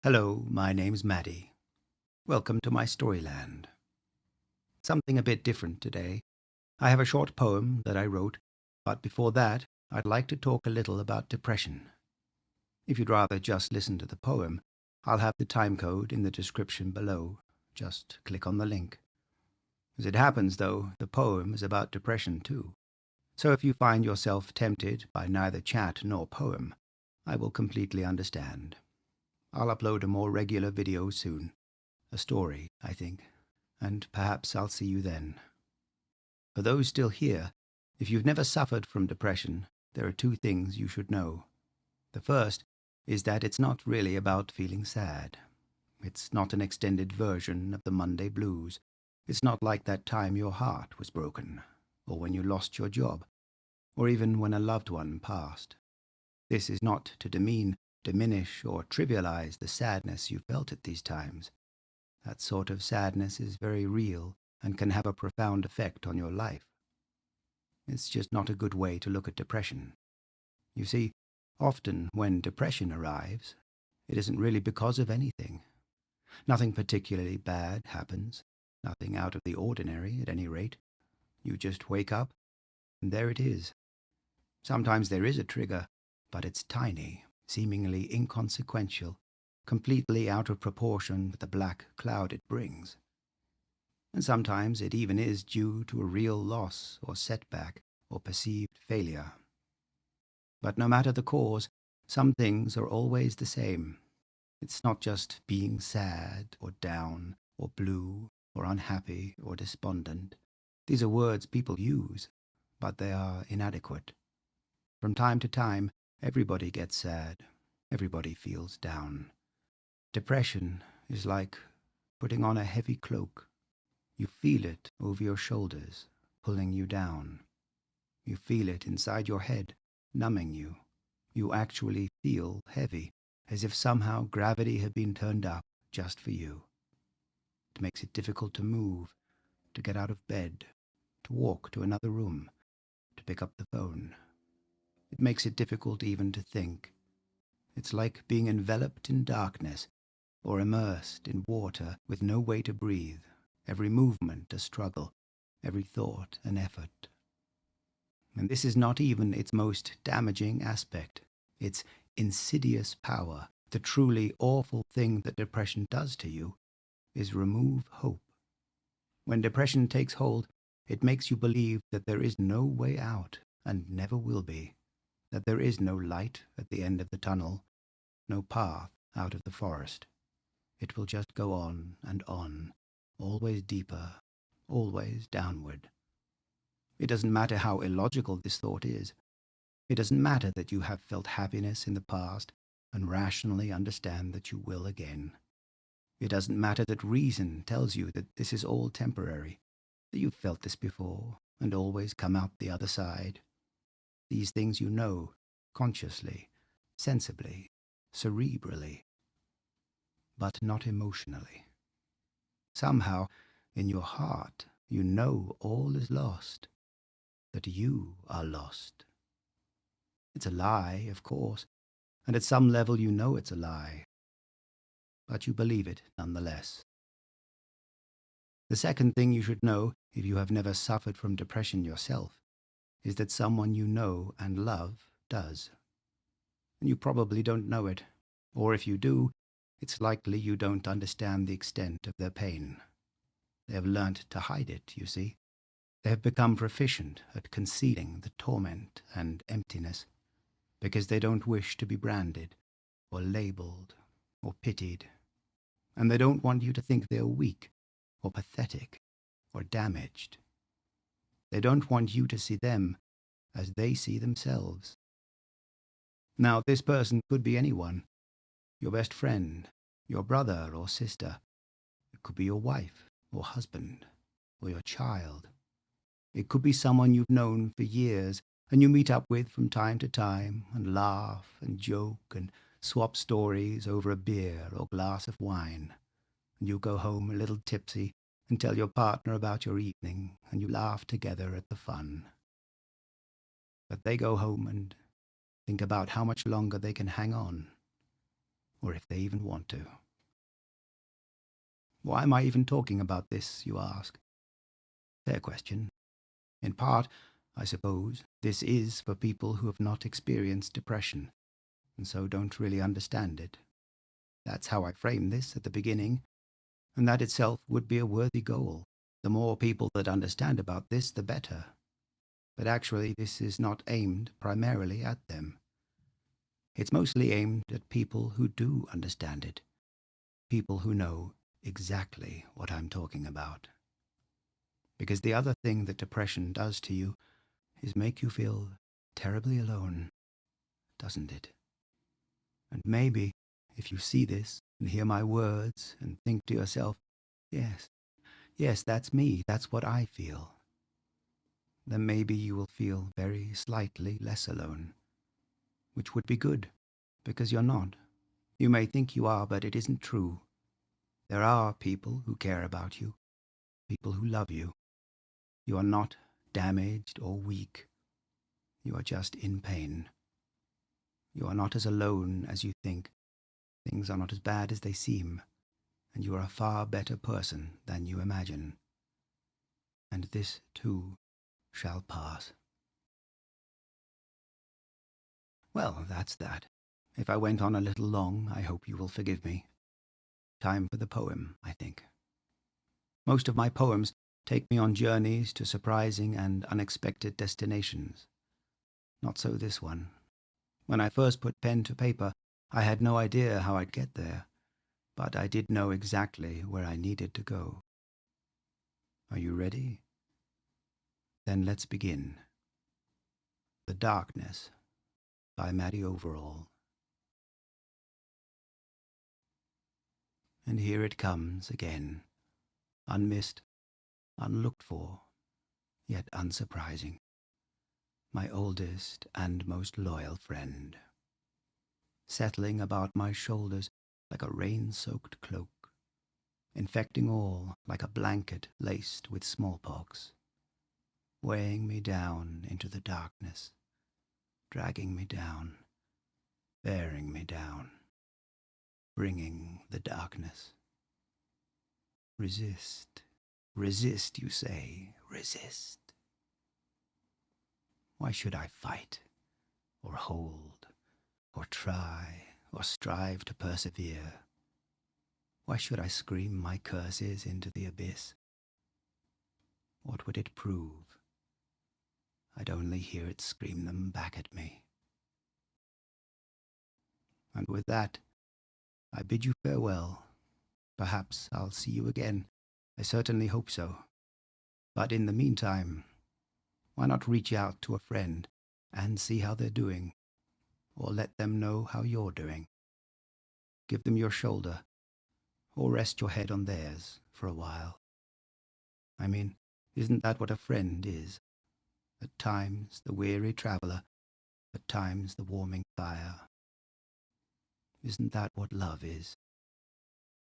Hello, my name's Mattie. Welcome to my Storyland. Something a bit different today. I have a short poem that I wrote, but before that, I'd like to talk a little about depression. If you'd rather just listen to the poem, I'll have the timecode in the description below. Just click on the link. As it happens, though, the poem is about depression too. So if you find yourself tempted by neither chat nor poem, I will completely understand. I'll upload a more regular video soon. A story, I think, and perhaps I'll see you then. For those still here, if you've never suffered from depression, there are two things you should know. The first is that it's not really about feeling sad. It's not an extended version of the Monday blues. It's not like that time your heart was broken, or when you lost your job, or even when a loved one passed. This is not to demean, diminish, or trivialize the sadness you felt at these times. That sort of sadness is very real and can have a profound effect on your life. It's just not a good way to look at depression. You see, often when depression arrives, it isn't really because of anything. Nothing particularly bad happens, nothing out of the ordinary at any rate. You just wake up, and there it is. Sometimes there is a trigger, but it's tiny, seemingly inconsequential, completely out of proportion with the black cloud it brings. And sometimes it even is due to a real loss or setback or perceived failure. But no matter the cause, some things are always the same. It's not just being sad or down or blue or unhappy or despondent. These are words people use, but they are inadequate. From time to time, everybody gets sad. Everybody feels down. Depression is like putting on a heavy cloak. You feel it over your shoulders, pulling you down. You feel it inside your head, numbing you. You actually feel heavy, as if somehow gravity had been turned up just for you. It makes it difficult to move, to get out of bed, to walk to another room, to pick up the phone. It makes it difficult even to think. It's like being enveloped in darkness, or immersed in water with no way to breathe, every movement a struggle, every thought an effort. And this is not even its most damaging aspect. Its insidious power, the truly awful thing that depression does to you, is remove hope. When depression takes hold, it makes you believe that there is no way out, and never will be, that there is no light at the end of the tunnel, no path out of the forest. It will just go on and on, always deeper, always downward. It doesn't matter how illogical this thought is. It doesn't matter that you have felt happiness in the past and rationally understand that you will again. It doesn't matter that reason tells you that this is all temporary, that you've felt this before and always come out the other side. These things you know, consciously, sensibly, cerebrally, but not emotionally. Somehow, in your heart, you know all is lost, that you are lost. It's a lie, of course, and at some level you know it's a lie, but you believe it nonetheless. The second thing you should know, if you have never suffered from depression yourself, is that someone you know and love does. And you probably don't know it, or if you do, it's likely you don't understand the extent of their pain. They have learnt to hide it, you see. They have become proficient at concealing the torment and emptiness, because they don't wish to be branded, or labeled, or pitied. And they don't want you to think they're weak, or pathetic, or damaged. They don't want you to see them as they see themselves. Now, this person could be anyone. Your best friend, your brother or sister. It could be your wife or husband, or your child. It could be someone you've known for years and you meet up with from time to time and laugh and joke and swap stories over a beer or glass of wine. And you go home a little tipsy and tell your partner about your evening, and you laugh together at the fun. But they go home and think about how much longer they can hang on. or if they even want to. Why am I even talking about this, you ask? Fair question. In part, I suppose, this is for people who have not experienced depression, and so don't really understand it. That's how I framed this at the beginning, and that itself would be a worthy goal. The more people that understand about this, the better. But actually, this is not aimed primarily at them. It's mostly aimed at people who do understand it, people who know exactly what I'm talking about. Because the other thing that depression does to you is make you feel terribly alone, doesn't it? And maybe, if you see this and hear my words and think to yourself, yes, that's me, that's what I feel, then maybe you will feel very slightly less alone, which would be good, because you're not. You may think you are, but it isn't true. There are people who care about you, people who love you. You are not damaged or weak. You are just in pain. You are not as alone as you think. Things are not as bad as they seem, and you are a far better person than you imagine. And this, too, shall pass. Well, that's that. If I went on a little long, I hope you will forgive me. Time for the poem, I think. Most of my poems take me on journeys to surprising and unexpected destinations. Not so this one. When I first put pen to paper, I had no idea how I'd get there, but I did know exactly where I needed to go. Are you ready? Then let's begin. The Darkness by Mattie Overall. And here it comes again, unmissed, unlooked for, yet unsurprising. My oldest and most loyal friend, settling about my shoulders like a rain-soaked cloak, infecting all like a blanket laced with smallpox, weighing me down into the darkness, dragging me down, bearing me down, bringing the darkness. Resist, resist, you say, resist. Why should I fight, or hold, or try, or strive to persevere? Why should I scream my curses into the abyss? What would it prove? I'd only hear it scream them back at me. And with that, I bid you farewell. Perhaps I'll see you again. I certainly hope so. But in the meantime, why not reach out to a friend and see how they're doing, or let them know how you're doing? Give them your shoulder, or rest your head on theirs for a while. I mean, isn't that what a friend is? At times the weary traveler, at times the warming fire. Isn't that what love is?